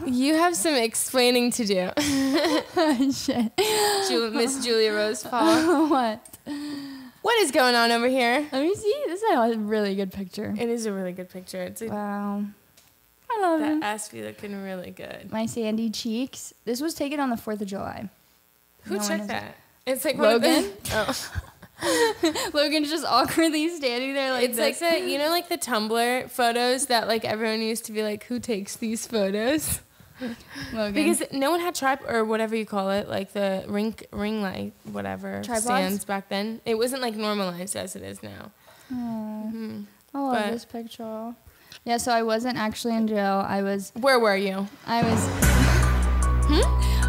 You have some explaining to do. Oh, shit. Miss Julia Rose Paul. What? What is going on over here? Let me see. This is a really good picture. It is a really good picture. It's Wow. I love it. that ass be looking really good. My sandy cheeks. This was taken on the 4th of July. Who No one took knows that? It's like Logan? Oh. Logan's just awkwardly standing there like It's this. like the, like the Tumblr photos that like everyone used to be like, who takes these photos? Logan. Because no one had or whatever you call it, like the ring light, whatever Tripods? stands back then. It wasn't like normalized as it is now. I love this picture. Yeah, so I wasn't actually in jail. Where were you?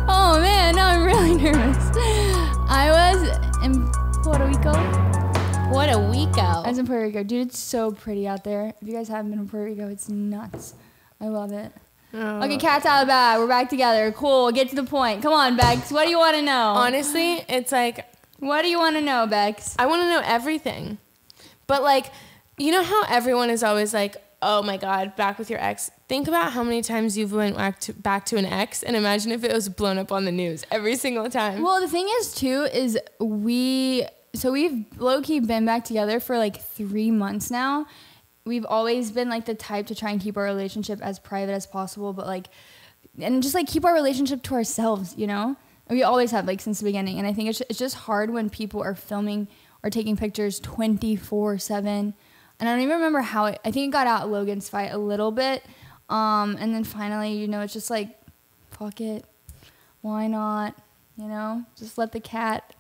Oh man, now I'm really nervous. I was in Puerto Rico. I was in Puerto Rico. Dude, it's so pretty out there. If you guys haven't been in Puerto Rico, it's nuts. I love it. Oh. Okay, cat's out of the bag. We're back together. Cool. Get to the point. Come on, Bex. What do you want to know? Honestly, it's like, What do you want to know, Bex? I want to know everything. But like, you know how everyone is always like, oh my God, back with your ex. Think about how many times you've went back to an ex, and imagine if it was blown up on the news every single time. Well, the thing is, too, is we've low-key been back together for like 3 months now. We've always been like the type to try and keep our relationship as private as possible, but like, and just like keep our relationship to ourselves, you know? And we always have, like, since the beginning. And I think it's just hard when people are filming or taking pictures 24/7. And I don't even remember how I think it got out Logan's fight a little bit. And then finally, you know, it's just like, fuck it. Why not? You know, just let the cat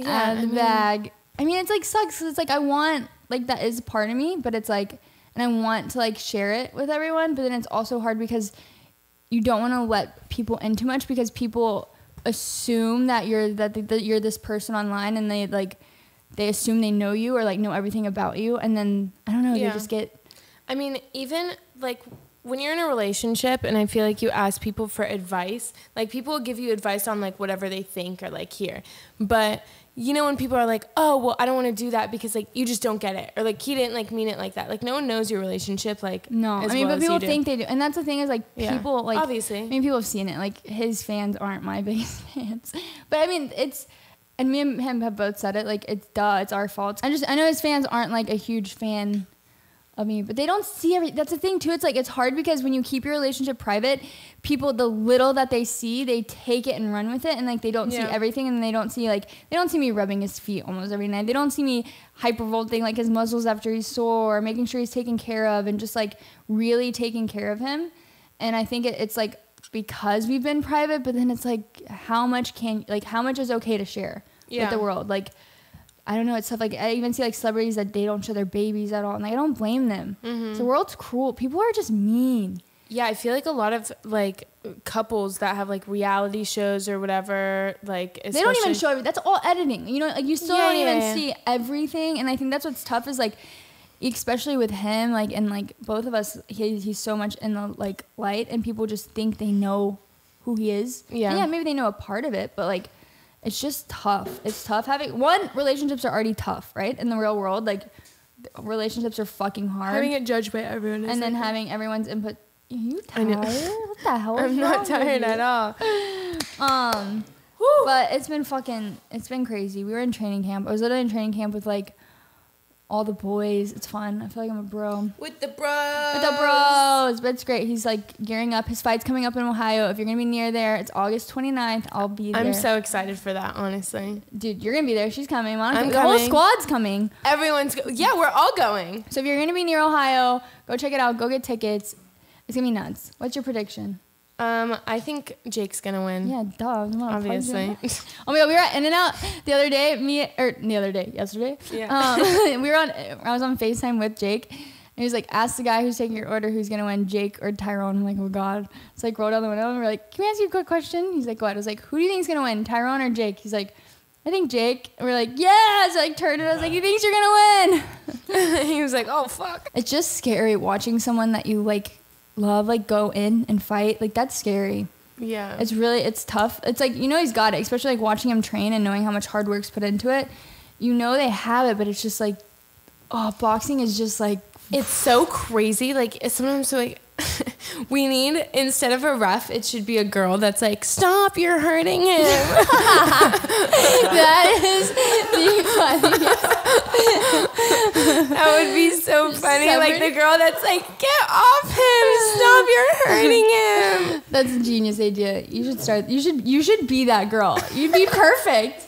out of the bag. I mean, it's like sucks 'cause it's like I want, like, that is part of me, but it's like, and I want to like share it with everyone, but then it's also hard because you don't want to let people in too much because people assume that you're this person online, and they assume they know you or like know everything about you, and then I don't know, they just get. I mean, even like when you're in a relationship and I feel like you ask people for advice, like people will give you advice on like whatever they think or like hear. But you know, when people are like, oh, well, I don't want to do that because like you just don't get it, or like he didn't like mean it like that. Like no one knows your relationship like No, as I mean, well but as people you do. think they do, and that's the thing is like people like obviously. I mean, people have seen it. Like his fans aren't my biggest fans, but I mean, it's. And me and him have both said it, like, it's our fault. I know his fans aren't, like, a huge fan of me, but they don't see that's the thing, too. It's, like, it's hard because when you keep your relationship private, people, the little that they see, they take it and run with it, and, like, they don't see everything, and they don't see me rubbing his feet almost every night. They don't see me hypervolting, like, his muscles after he's sore, or making sure he's taken care of, and just, like, really taking care of him. And I think it's, like, because we've been private, but then it's, like, how much is okay to share with the world? Like, I don't know, it's stuff like, I even see like celebrities that they don't show their babies at all, and like, I don't blame them. Mm-hmm. The world's cruel. People are just mean. Yeah, I feel like a lot of like couples that have like reality shows or whatever, like they don't even show everything. That's all editing. You know, like you still don't even see everything. And I think that's what's tough is like, especially with him, like, and like both of us, he's so much in the like light, and people just think they know who he is. Yeah, and yeah, maybe they know a part of it, but like, it's just tough. It's tough relationships are already tough, right? In the real world, like, relationships are fucking hard. Having it judged by everyone is and then having everyone's input. Are you tired? What the hell is I'm not tired at all. But it's been crazy. We were in training camp. I was literally in training camp with, like, all the boys. It's fun. I feel like I'm a bro. With the bros. But it's great. He's like gearing up. His fight's coming up in Ohio. If you're going to be near there, it's August 29th. I'll be there. I'm so excited for that, honestly. Dude, you're going to be there. She's coming. I'm the whole squad's coming. Yeah, we're all going. So if you're going to be near Ohio, go check it out. Go get tickets. It's going to be nuts. What's your prediction? I think Jake's gonna win. Yeah, duh. Obviously. Oh my God, we were at In-N-Out the other day. Yesterday. Yeah. I was on FaceTime with Jake, and he was like, ask the guy who's taking your order who's gonna win, Jake or Tyrone. I'm like, oh God. It's like, roll down the window, and we're like, can we ask you a quick question? He's like, what? I was like, who do you think's gonna win, Tyrone or Jake? He's like, I think Jake. And we're like, yeah. So I turned and I was like, he thinks you're gonna win. He was like, oh fuck. It's just scary watching someone that you like love like go in and fight. Like, that's scary. Yeah, it's tough. It's like, you know, he's got it, especially like watching him train and knowing how much hard work's put into it. You know they have it, but it's just like, oh, boxing is just like, it's so crazy. Like, it's sometimes like We need, instead of a ref, it should be a girl that's like, stop, you're hurting him. That is the funniest. That would be so funny. Like the girl that's like, get off him, stop, you're hurting him. That's a genius idea. You should be that girl. You'd be perfect.